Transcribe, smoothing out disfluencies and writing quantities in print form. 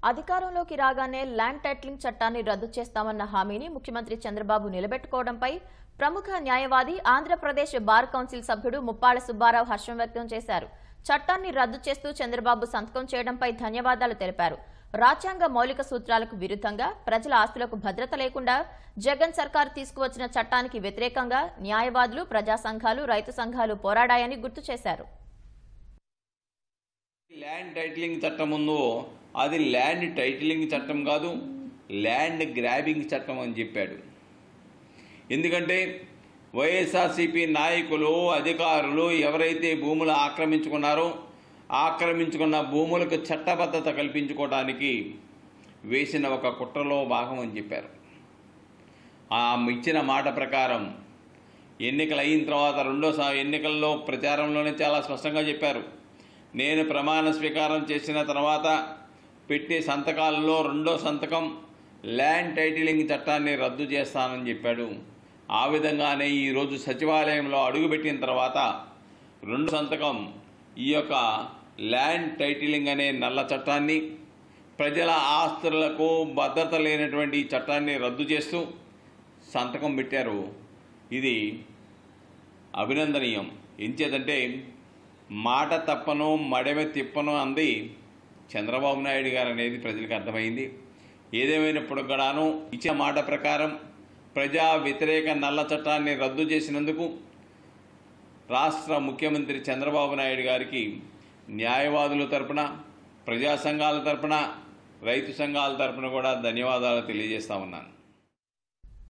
అధికారంలోకి రాగానే land titling చట్టాన్ని రద్దు చేస్తామన్న హామీని ముఖ్యమంత్రి చంద్రబాబు నిలబెట్టుకోవడంపై ప్రముఖ న్యాయవాది ఆంధ్రప్రదేశ్ బార్ కౌన్సిల్ సభ్యుడు ముప్పాళ్ల సుబ్బారావు హర్షం వ్యక్తం చేశారు. చట్టాన్ని రద్దు చేస్తూ చంద్రబాబు సంతకం చేయడంపై ధన్యవాదాలు తెలిపారు. రాజ్యాంగ మౌలిక సూత్రాలకు విరుద్ధంగా ప్రజల ఆస్తులకు భద్రత లేకుండా జగన్ సర్కార్ తీసుకువచ్చిన చట్టానికి వ్యతిరేకంగా న్యాయవాదులు, ప్రజా సంఘాలు, రైతు సంఘాలు పోరాడాయని గుర్తు చేశారు. ల్యాండ్ టైటిలింగ్ చట్టం ఉందో అది ల్యాండ్ టైటిలింగ్ చట్టం కాదు, ల్యాండ్ గ్రాబింగ్ చట్టం అని చెప్పాడు. ఎందుకంటే వైఎస్ఆర్సీపీ నాయకులు, అధికారులు ఎవరైతే భూములు ఆక్రమించుకున్న భూములకు చట్టబద్ధత కల్పించుకోవడానికి వేసిన ఒక కుట్రలో భాగం అని చెప్పారు. ఆ ఇచ్చిన మాట ప్రకారం ఎన్నికలు అయిన తర్వాత రెండోసారి ఎన్నికల్లో ప్రచారంలోనే చాలా స్పష్టంగా చెప్పారు. నేను ప్రమాణ స్వీకారం చేసిన తర్వాత పెట్టే సంతకాలలో రెండో సంతకం ల్యాండ్ టైటిలింగ్ చట్టాన్ని రద్దు చేస్తానని చెప్పాడు. ఆ విధంగానే ఈరోజు సచివాలయంలో అడుగుపెట్టిన తర్వాత రెండో సంతకం ఈ యొక్క ల్యాండ్ టైటిలింగ్ అనే నల్ల చట్టాన్ని, ప్రజల ఆస్తులకు భద్రత లేనటువంటి ఈ చట్టాన్ని రద్దు చేస్తూ సంతకం పెట్టారు. ఇది అభినందనీయం. ఎంచేతంటే మాట తప్పను మడమ తిప్పను అంది చంద్రబాబు నాయుడు గారు అనేది ప్రజలకు అర్థమైంది. ఏదేమైనప్పుడు కూడాను ఇచ్చిన మాట ప్రకారం ప్రజా వ్యతిరేక నల్ల చట్టాన్ని రద్దు చేసినందుకు రాష్ట్ర ముఖ్యమంత్రి చంద్రబాబు నాయుడు గారికి న్యాయవాదుల తరపున, ప్రజా సంఘాల తరపున, రైతు సంఘాల తరపున కూడా ధన్యవాదాలు తెలియజేస్తా ఉన్నాను.